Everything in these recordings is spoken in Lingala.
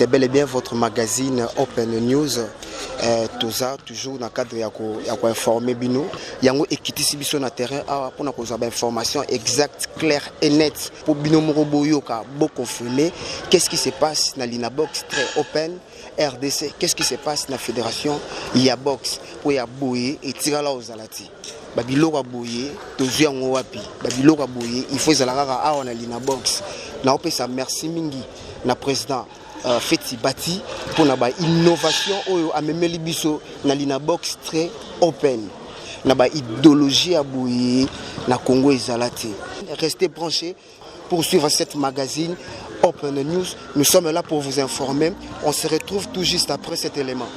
c'est bel et bien votre magazine Open News. Tout ça, toujours dans le cadre de informer Bino. Il y a équité biso na terrain pour nous avoir information exacte, claire et nette pour Bino Moroboyo ka beaucoup confirmé. Qu'est-ce qui se passe dans l'Inabox très open RDC? Qu'est-ce qui se passe dans la fédération Yabox pour Yaboye et Tirala aux Alati? Babilo ka boye, tozu yango wapi. Babilo ka boye, il faut zalaka awa na l'Inabox. Na opesa merci mingi na président Feti Bati pour na ba innovation oyo amemeli biso na l'Inabox très open. Na ba idéologie à boye na Congo ezalati. Restez branchés pour suivre cette magazine Open News. Nous sommes là pour vous informer. On se retrouve tout juste après cet élément.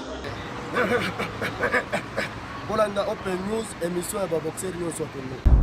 Bolanda Open News, émission à Baboxer Lyon sur Congo.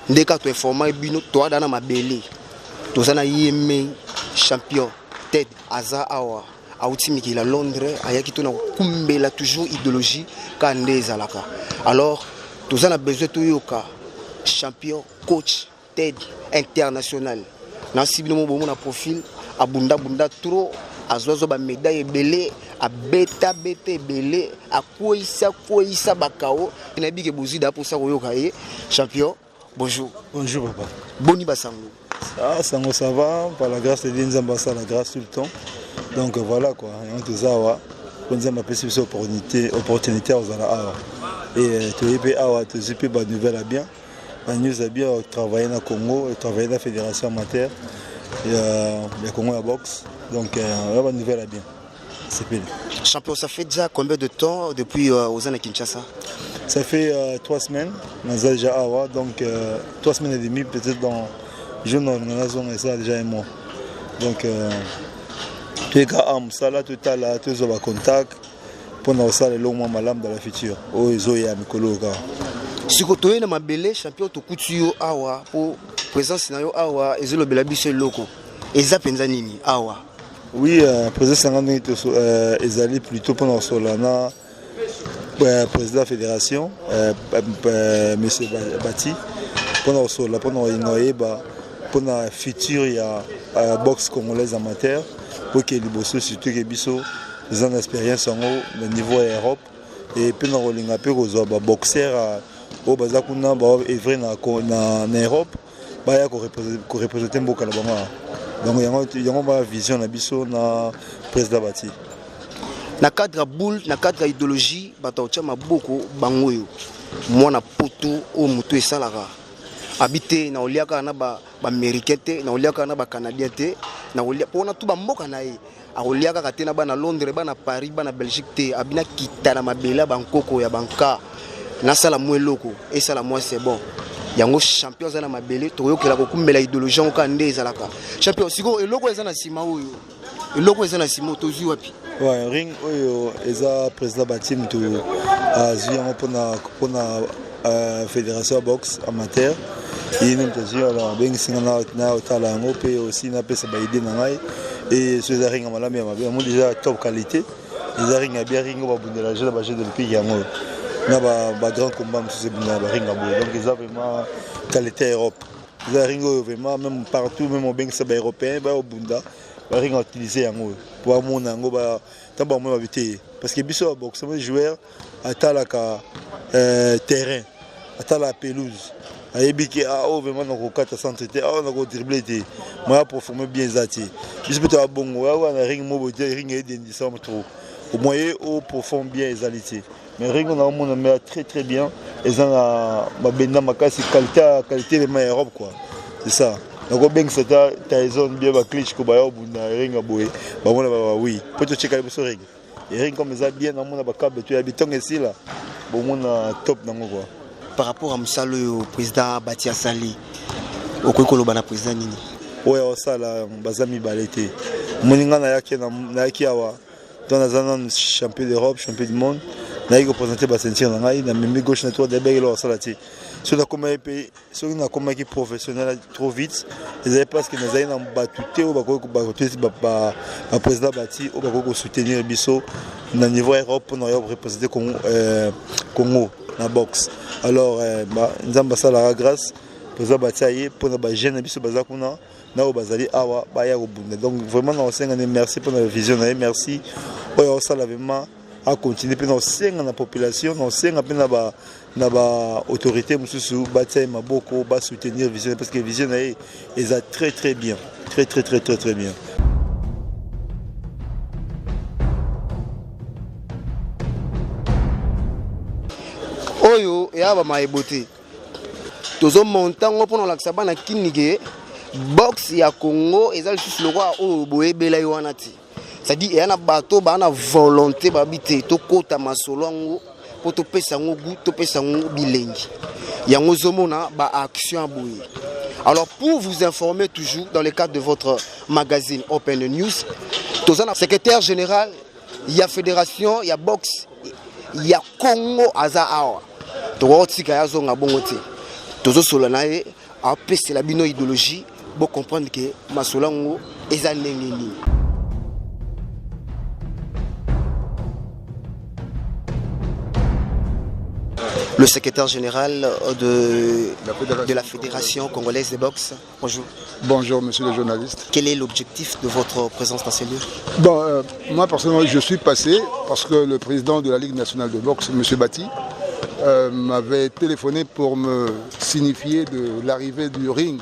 Ndeka tu informer Bino toi dans ma belé. Tozana yeme champion Ted Aza awa auti mikila Londres ayaki to na kumbela toujours idéologie kandeza laka. Alors tozana besoin to yoka champion coach Ted international. Na sibino mo bomo na profil abunda bunda trop azozo ba médaille belé a beta belé a koisa bakao na bige bozida pour ça yoka champion. Bonjour. Bonjour papa. Boni Basango. Ah, Sango ça va, par la grâce de Dieu, nous avons la grâce tout le temps. Donc voilà quoi, on te zawa, on nous a appelé cette opportunité aux ala. Et tu es awa, tu es pas nouvelle à bien. Nous avons bien travaillé dans le Congo, travaillé dans la fédération amateur, le Congo à boxe. Donc on a une nouvelle à bien. C'est bien. Champion, ça fait déjà combien de temps depuis aux années Kinshasa? Ça fait 3 semaines, nous avons déjà awa, donc 3 semaines et demie peut-être dans jeune organisation et ça déjà un mois. Donc tu es calme, ça là tout à l'heure, tu es en contact pour nous ça le long mois malam dans la future. Oh ils ont ya mikolo ka. Si tu es dans ma belle champion tu couture awa pour présence na yo awa ezelo bela biso loko. Eza penza nini awa? Oui, présence na ngani to ezali plutôt pour nous solana. Président de la fédération, M. Bati, pour le futur, il y a boxe congolaise amateur, pour que les bosseux, surtout les bisous, ils ont une expérience au niveau Europe, et puis nous avons des boxeurs au Bazakuna, œuvrer en Europe, pour représenter beaucoup là-bas. Donc il y a une vision de bisous na président Bati. Na cadre boule, na cadre idéologie, bataocha maboko bangoyo. Mwana poto o muto esalara. Habité na oliaka na ba américain te, na oliaka na ba canadien te, na oliaka pona tout ba mboka na ye. A oliaka kate na ba na Londres, ba na Paris, ba na Belgique te, abina kita na mabela bankoko ya banka. Na sala mwe loko, et sala moi c'est bon. yango champion za na mabele toyokela kokumbela idéologie ngo ka nde ezalaka champion siko eloko eza na sima oyo eloko eza na sima tozwi wapi ouais ring oyo eza président batim to azwi yango pona fédération boxe amateur yini mtazwi ala bengisinga na otala yango pe aussi na pesa ba idée na ngai et ce ring malamu ya mabe mo déjà top qualité les ring ya bien ringo ba bundela jeu ba jeu de l'Olympique yango na ba grand combat monsieur bunda ba ring abo donc ils ont vraiment qualité Europe les ringo vraiment même partout même au bengisa ba européen ba au bunda ba ring utiliser yango pour mon yango ba tamba mo ba bité parce que biso boxe mo joueur atala ka terrain atala pelouse ayebiki a vraiment na kokata centre te a na ko dribbler te moi performer bien zati biso beto abongo wa na ring mo bote ring edendisa mo trop au moyen au profond bien ezalité mais ring on a mon mais très très bien et ça na benda makasi qualité vraiment Europe quoi c'est ça donc ben c'est ta zone bien ba cliché ko ba yo bunda ring aboye ba mona ba oui peut-être checker le ring et ring comme ça bien na mona ba câble tu habitant ici là bon mona top nango quoi par rapport à Moussalo au président Batia Sali au Koloba na président nini ouais ça là bazami balete moninga na yaki awa dans la zone champion d'Europe champion du monde na yiko présenter ba sentir na ngai na mimi gauche na toi de belo ça là ti sur la comme pays sur une comme équipe professionnelle trop vite ils avaient parce que nous allons battuter au bako ba président Bati au bako soutenir biso na niveau Europe pour nous représenter Congo na boxe alors nzamba sala grâce président Bati pour na ba jeune biso bazakuna na bazali awa ba ya robunda donc vraiment na osenga merci pour la vision merci oyo sala vraiment à continuer puis na osenga na population na osenga pe na ba autorité mususu Bati maboko ba soutenir vision parce que vision est très très bien très bien. Oyo ya ba maebote tozo montango pona la ksaba na kinige box ya Congo ezali sous le roi o boyebela yo wana ti ça dit yana bato ba na volonté ba bité to kota masolongo po to pesa ngo goût to pesa ngo bilengi yango zomona ba action boye. Alors pour vous informer toujours dans le cadre de votre magazine Open News tozana secrétaire général il y a fédération il y a boxe il y a Congo aza awa to tika ya zonga bongo te tozo solana e a pesa la bino idéologie pour comprendre que masolango eza nengeni. Le secrétaire général de la Fédération congolaise de boxe. Bonjour. Bonjour, monsieur le journaliste. Quel est l'objectif de votre présence dans ces lieux? Bon, moi, personnellement, je suis passé parce que le président de la Ligue nationale de boxe, monsieur Bati, m'avait téléphoné pour me signifier de l'arrivée du ring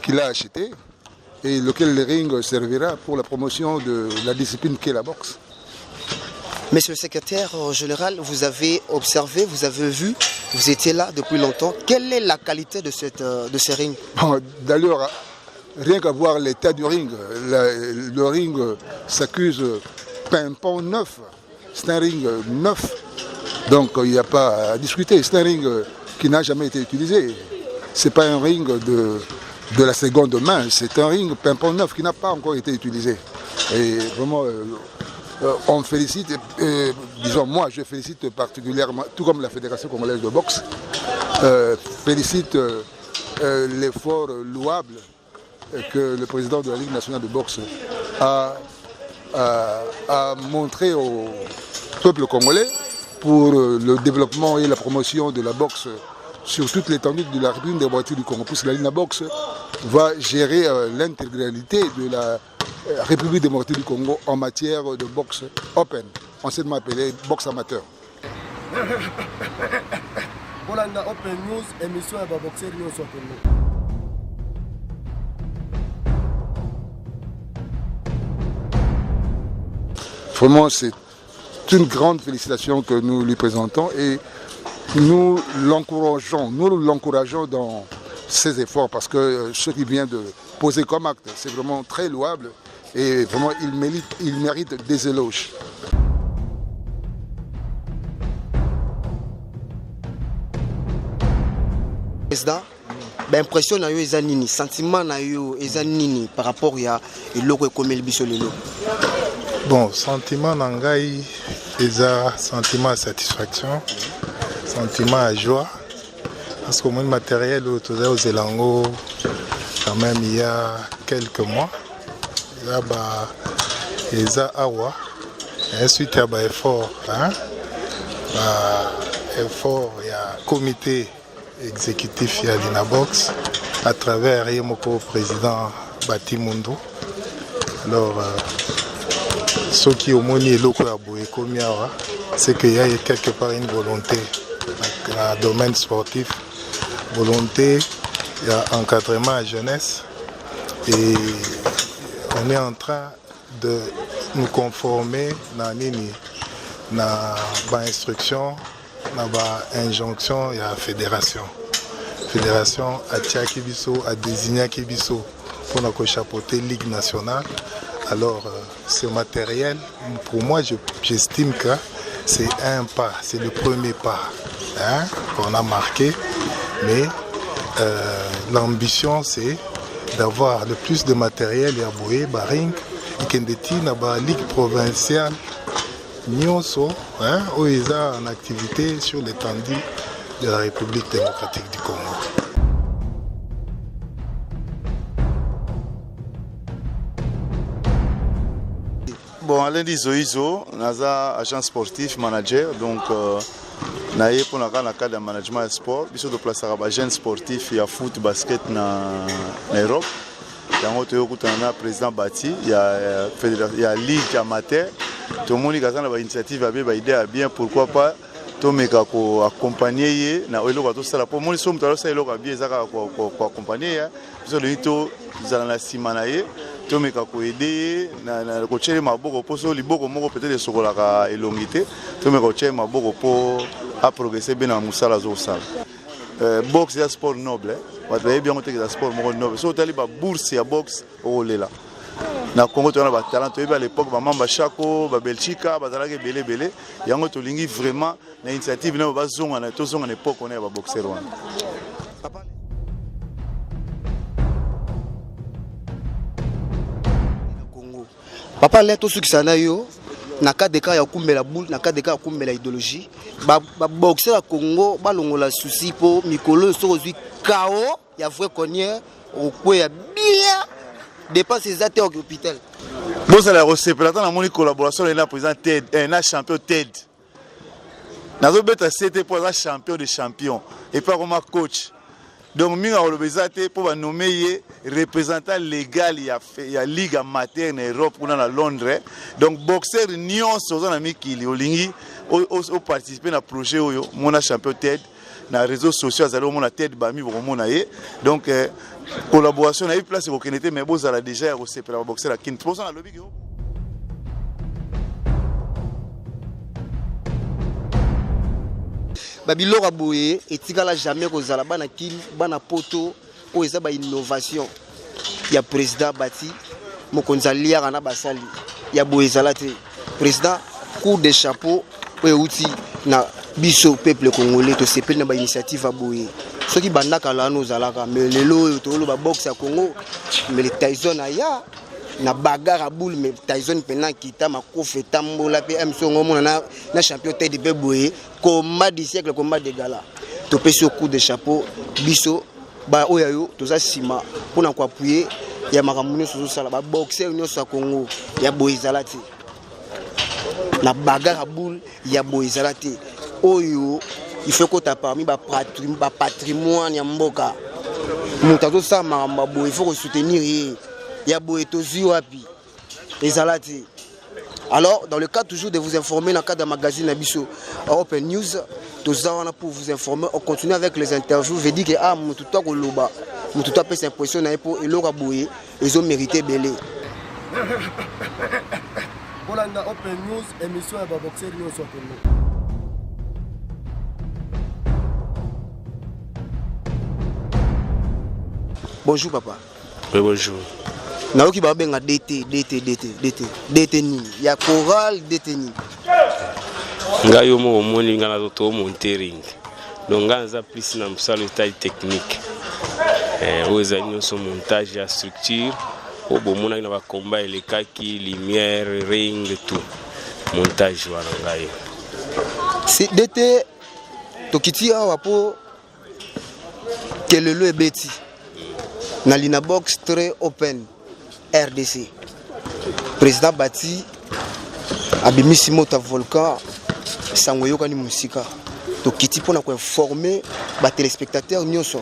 qu'il a acheté et lequel le ring servira pour la promotion de la discipline qu'est la boxe. Monsieur le secrétaire général, vous avez observé, vous avez vu, vous étiez là depuis longtemps. Quelle est la qualité de ce ring? Bon, d'ailleurs, rien qu'à voir l'état du ring, le ring s'accuse pimpon neuf. C'est un ring neuf, donc il n'y a pas à discuter. C'est un ring qui n'a jamais été utilisé. Ce n'est pas un ring de la seconde main, c'est un ring pimpon neuf qui n'a pas encore été utilisé. Et vraiment... on félicite, disons moi je félicite particulièrement, tout comme la Fédération congolaise de boxe, félicite l'effort louable que le président de la Ligue nationale de boxe a montré au peuple congolais pour le développement et la promotion de la boxe sur toute l'étendue de la République démocratique du Congo. Puisque la Ligue de boxe va gérer l'intégralité de la République démocratique du Congo en matière de boxe open, anciennement appelée boxe amateur. Bolanda Open News, émission à Boxer News Open News. Vraiment, c'est une grande félicitation que nous lui présentons et nous l'encourageons dans ses efforts parce que ce qu'il vient de poser comme acte, c'est vraiment très louable et vraiment il mérite des éloges. Président, impression na yo eza nini, sentiment na yo eza nini par rapport ya eloko ekomeli biso lelo? Bon, sentiment na ngai eza sentiment de satisfaction, sentiment de joie, parce que mon matériel aux Zélango quand même il y a quelques mois, eza awa, et ensuite il y a effort, hein, effort, il y a comité exécutif, il y a l'INABOX à travers mon président Bati Mundo. Alors ce qui au moins est c'est qu'il y a quelque part une volonté dans le domaine sportif, volonté, il y a encadrement à jeunesse et on est en train de nous conformer dans l'instruction, dans l'injonction et la fédération. Fédération a Tchaki Bisso, a désigné Kibiso pour nous chapeauter Ligue nationale. Alors, ce matériel, pour moi, j'estime que c'est un pas, c'est le premier pas hein, qu'on a marqué. Mais l'ambition, c'est d'avoir le plus de matériel et à Boé, Baring, et Kendeti, dans la Ligue provinciale, Nyonso, hein, où ils sont en activité sur l'étendue de la République démocratique du Congo. Bon, Alain Zoïzo, Naza, agent sportif, manager, donc naye pour la cadre de management et sport, biso de place à jeune sportif, il y a foot, basket en Europe. Il y a un président Bati, il y a ligue amateur. Tout le monde a une initiative à bien, pourquoi pas tout le monde accompagner na elo to sala pour moi somme to sala elo bien zaka ko accompagner biso le to zala na simanaye to meka ko aider na ko chere maboko poso liboko moko peut-être sokola ka elongité to meka ko chere maboko pour a progresser bien na musala zo sala boxe ya sport noble ba bien ko te sport moko noble so tali ba bourse ya boxe o lela na Congo tu as des talents à l'époque Mamba Chako ba Belgica bazalaki belé yango to lingi vraiment na initiative na bazonga na tozonga na époque on est ba boxer wana papa leto sukisana yo na cas de cas ya kumbela boule na cas de cas ya kumbela idéologie ba boxer à Congo balongola souci po mikolo so ozui KO ya vrai connier au quoi ya bien dépense les athées au hôpital. Bon, c'est la recette. Maintenant, on a une collaboration avec le président TED, un champion TED. Nous avons été pour un champion de champions et pas comme coach. Donc, nous avons besoin pour nommer représentant légal il y a Ligue amateur en Europe ou dans Londres. Donc, boxeur Nyon, c'est un ami qui a participé à un projet mon champion TED. Dans les réseaux sociaux, nous avons TED Bami pour mon donc collaboration na place ko kenete mais bozala déjà recépé la boxer la kin pour ça na lobby ko babilo raboye etikala jamais kozala bana kin bana poto o eza ba innovation ya président Bati mokonza liara na basali ya boezala te président coup de chapeau o euti na biso peuple congolais to sepel na ba initiative a boye ceux qui bandaka là nous alaka mais lelo to lo ba boxe à Congo mais les Tyson aya na bagarre à boule mais Tyson pena kita makofe tambola pe MSO ngomona na champion tête de boye combat du siècle combat de gala to pesi au coup de chapeau biso ba oyayo to za sima pour na ko appuyer ya makamune so sala ba boxer nyo sa Congo ya boye zalati la bagarre à boule ya boye zalati oyo il faut que tu parmi ba patrimoine ya mboka mutazo sa mamba bo il faut soutenir ya bo etozi wapi ezalati. Alors dans le cas toujours de vous informer dans le cadre de magazine Abisso Open News tozawana pour vous informer on continue avec les interviews veut dire que ah mututo ko loba mututo peut s'impressionner pour elora boye ils ont mérité belé. Bolanda Open News émission ya ba boxer nyo so Congo. Bonjour papa. Oui, bonjour. Naoki ba benga DT ni ya choral DT ni. Ngayo mo moni ngana to montering. Donc ngaza plus na msalo taille technique. Aux amis son montage à structure au bon moment na ba combat les kaki lumière ring tout montage voilà ngai c'est d'été tokiti awa po kelelo ebeti na lina box très open RDC président Bati abimisi mota volcan sango yokani musika tokiti pona ko informer ba téléspectateurs nyonso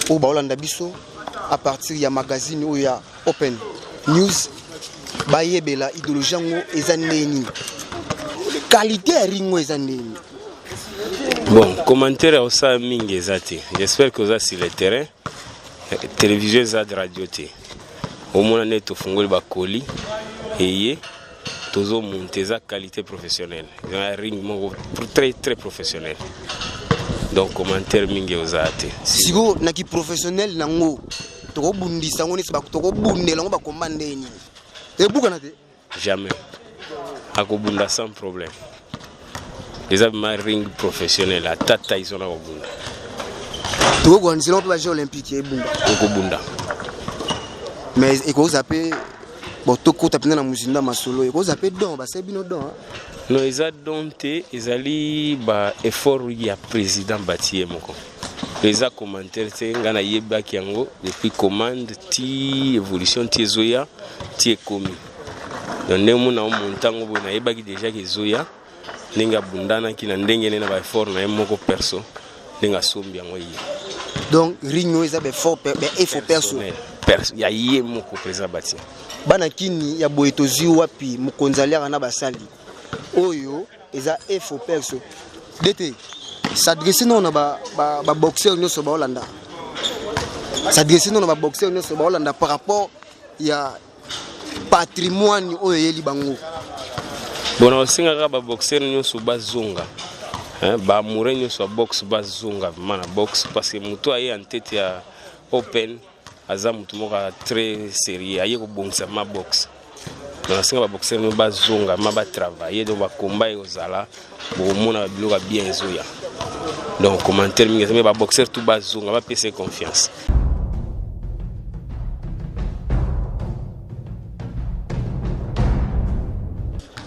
o ba olanda biso à partir ya magazine ou ya Open News ba yebela idéologie ngo ezaneni qualité ringo ezaneni. Bon commentaire au ça mingi ezati j'espère que ça sur le terrain télévision za radio té au moins net to fungoli ba koli eye tozo monter za qualité professionnelle un ring très professionnel. Donc commentaire mingi ozate sigo na ki professionnel nango to bundisa ngoni ba to bundela ngo ba commande ni e buka na te jamais akobunda sans problème les ma ring professionnel à tata ils sont là au bunda to go nzilo pa jeux olympique e bunda okobunda mais e ko zape bon to ko tapina na muzinda masolo e ko zape don ba sebino don no eza donté ezali ba effort ya président Bati moko les commentaires c'est ngana yeba kiango depuis commande ti évolution ti zoya ti komi donc nemu na montango bo na yeba ki déjà ki zoya ninga bundana ki na ndenge na ba effort na moko perso ninga sombi yango yi donc ringo eza be fort be effort perso ya yé moko président Bati bana kini ya boetozi wapi mukonzalia na basali oyo eza effort perso d'été s'adresser non ba boxeur nyonso ba Hollanda s'adresser non ba boxeur nyonso ba Hollanda par rapport ya patrimoine oyo yeli bango bona osinga ba boxeur nyonso ba zonga ba mourer nyonso box ba zonga mana box parce que muto aye en tête ya Open aza muto moko très sérieux aye ko bongisa ma box. Donc c'est un boxeur qui va zonga, va travailler, donc va combattre aux ala, pour mon bloc bien zoya. Donc commentaire, mais va boxeur tout va zonga, va passer confiance.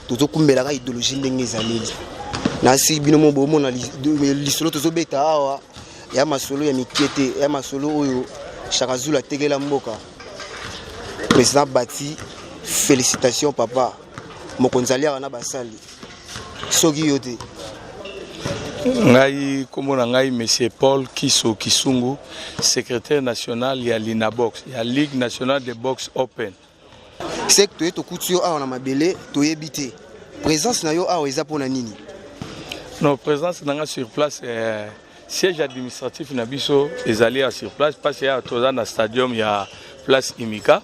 Tout comme la idéologie des années. Nasi binomo bomo na lisolo to beta awa ya masolo ya mikiete ya masolo oyo Chakazula tegela mboka. Président Bati félicitations papa mokonzali ana basali soki yote ngai komona ngai monsieur Paul Kiso Kisungu secrétaire national ya Linabox ya Ligue nationale de boxe open secteur to couture a na mabele to yebité présence na yo a eza pona nini non présence nanga sur place siège administratif na biso ezali sur place parce que ya toza na stadium ya place Imika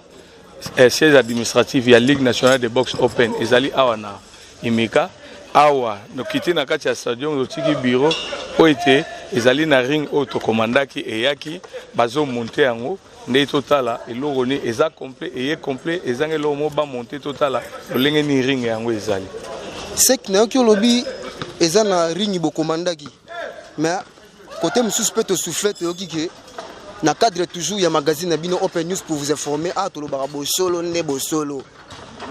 siège administratif ya Ligue nationale de boxe open ezali awa na Imika awa no kiti na kati ya stadium otiki bureau po ete ezali na ring auto commandaki eyaki bazo monter yango nde totala eloko ni eza complet eye complet ezange lo mo ba monter totala lolenge ni ring yango ezali sek na ki lobi eza na ring bo commandaki mais côté mususpect to soufflet yoki ke na cadre toujours ya magazine bino Open News pour vous informer a to lo barabo solo ne bo solo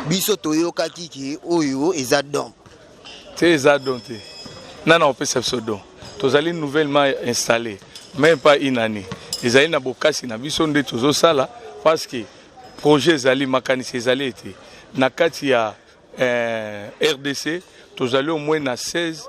biso to yoka kiki oyo eza don te eza don te nana on peut se don tozali nouvellement installé même pas une année ezali na bokasi na biso nde tozo sala parce que projet ezali makanisi ezali ete na kati ya RDC tozali au moins na 16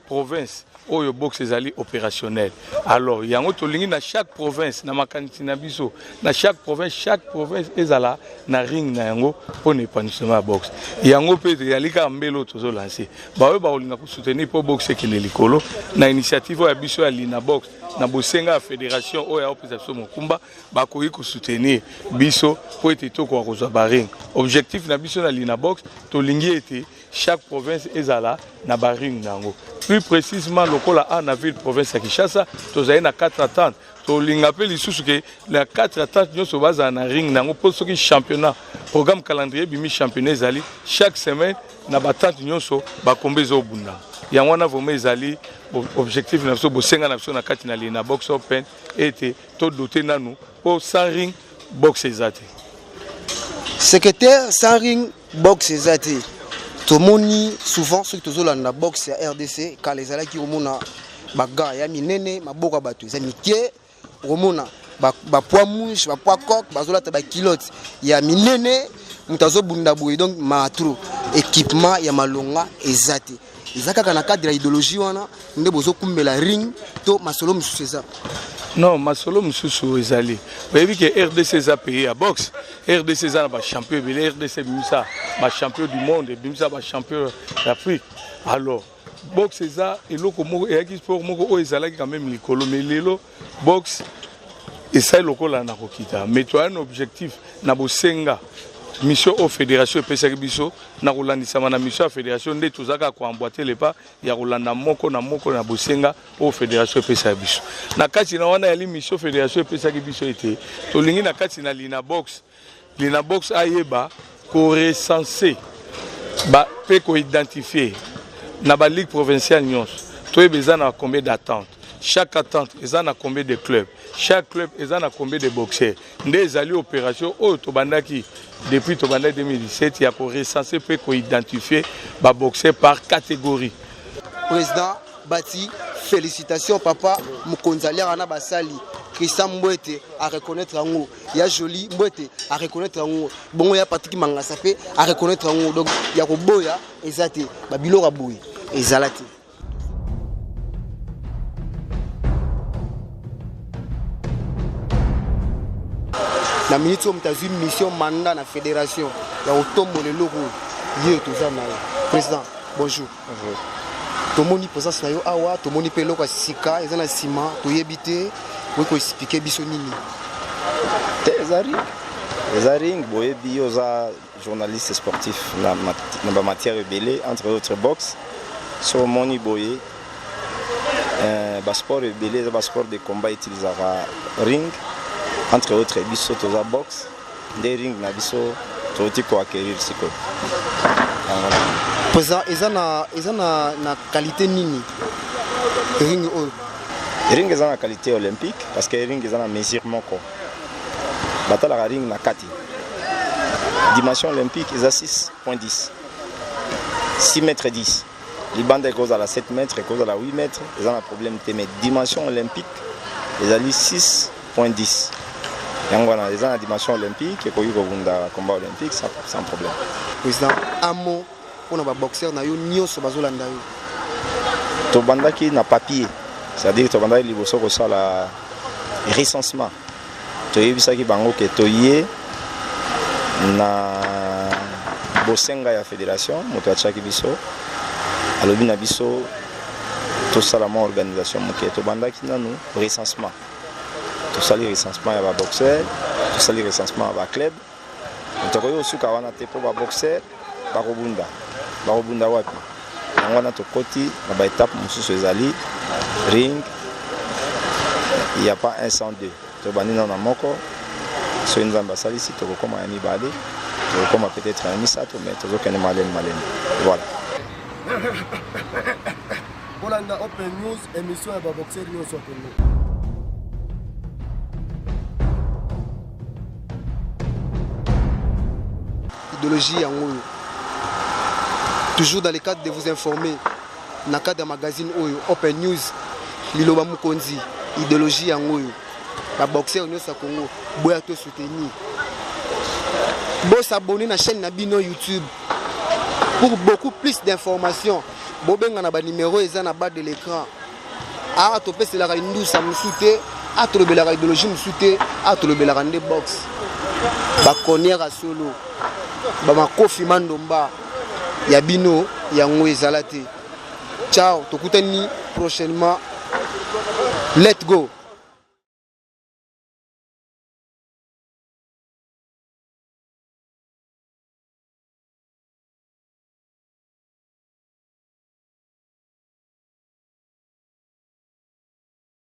provinces oyo box ezali opérationnel alors yango tolingi na chaque province na makanisi na biso na chaque province ezala na ring na yango pour épanouissement box yango pe yalika mbelo tozo lancer ba oyo ba olinga ko soutenir pour box ekele likolo na initiative ya biso ya Linabox na bosenga fédération oyo opération mokumba ba koyi ko soutenir biso pour ete to ko kozwa ba ring objectif na biso na Linabox tolingi ete chaque province ezala na ba ring nango. Plus précisément lokola a na ville province ya Kinshasa tozali na 4 attentes. To lingape lisusu ke la 4 attentes nyoso baza na ring nango pour soki championnat programme calendrier bimi championnat ezali chaque semaine na batante nyonso bakombe ezobunda. Yango wana vraiment ezali objectif na biso bosenga na biso na kati na lina box open ete to doter nanu pour sans ring box ezate. Secrétaire sans ring box ezate. Tomoni souvent ceux qui sont la boxe à RDC quand les alaki omona baga ya minene maboka batu za mikie omona ba poids mouche ba poids coq bazola ta ba kilote ya minene mutazo bunda boy donc matro équipement ya malonga ezate ezaka kana cadre idéologie wana nde bozo kumbela ring to masolo mususu ça. Non, masolo mususu ezali. Vous que RDC a payé à boxe. RDC a ba champion, RDC bimisa ba champion du monde, bimisa ba champion d'Afrique. Alors, boxe ça et loko moko et qui sport moko o ezala quand même likolo mais lelo boxe et ça lokola na kokita. Mais tu as un objectif na bosenga mission au fédération pesa biso na rolandisa na mission fédération nde tozaka ko emboîter les pas ya rolanda moko na bosenga au fédération pesa biso na kati na wana ya mission fédération pesa biso été to lingi na kati na lina box ayeba ko recenser ba pe ko identifier na ba ligue provinciale nyons to ebeza na combien d'attentes. Chaque attente, ils en a combien de clubs. Chaque club, ils en a combien de boxeurs. Des alliés opérations, depuis Tobanda 2017, il y a recensé pour identifier les boxeurs par catégorie. Président Bati, félicitations papa. Mukonzali Rana Basali, Christian Mbouete à reconnaître en haut. Il y a Jolie Mbouete à reconnaître en haut. Bon, il y a Patrick Mangasapé à reconnaître en haut. Donc, il y a Roboya, Ezate, Babilo Raboui, Ezalati. La ministre de une mission mandat dans la fédération. Il y a Otombo le logo. Président, bonjour. Bonjour. Tout le monde présence na yo awa, tout le monde peut loka sika, ils ont un ciment, tout yébité, vous pouvez expliquer bisonini. Zaring, boyebi oza journaliste sportif na matière belé entre autres boxe. Sur moni boye, sport belé, sport de combat utilisera ring. Entre autres, biso toza box, des rings na biso toti ko acquérir siko. Président, ils ont na qualité nini? Ring o. Ring ils ont la qualité olympique parce que ring ils ont un mesurement ko. Batala ring na kati. Dimension olympique ils ont 6.10. 6 mètres 10. Les bandes cause à la 7 mètres, cause à la 8 mètres, ils ont un problème mais dimension olympique ils ont 6.10. Ils ont une dimension olympique et ils ont un combat olympique sans problème. Président, amo pour les boxeurs, nous avons tous les boxeurs. Tout le monde qui n'a papier, c'est-à-dire que tout le monde qui a le recensement. Tout le monde qui a le bosenga ya fédération, moto ya chaki biso, alobi na biso, tout ça la organisation, tout le monde qui a le recensement. Tout ça les recensement à boxeur, tout ça les recensement à club. Nous avons aussi kawana te pour boxeur, barobunda wapi. On a tout côté, la étape mususu ezali ring. Il n'y a pas un sans deux. Tu vas dans la moko, sur une ambassade ici, tu vas comme un mibale, tu vas comme peut-être un misato, mais tu vas comme un malin. Voilà. Bolanda Open News, émission à boxeur News Open News. Idéologie en haut. Toujours dans le cadre de vous informer, dans le cadre d'un magazine Open News, Liloba Mukonzi, idéologie en haut. La boxeur nous Congo, boya to soutenir. Bon s'abonner à la chaîne Nabino YouTube pour beaucoup plus d'informations. Bon ben on a numéro et en bas de l'écran. Ah to pèse la indou ça me soute, ah to le la idéologie me soute, ah to le la rande box. Ba connaître à solo. Bama Kofi Mandomba Yabino Yango Ezalate. Ciao, tokutani prochainement. Let's go.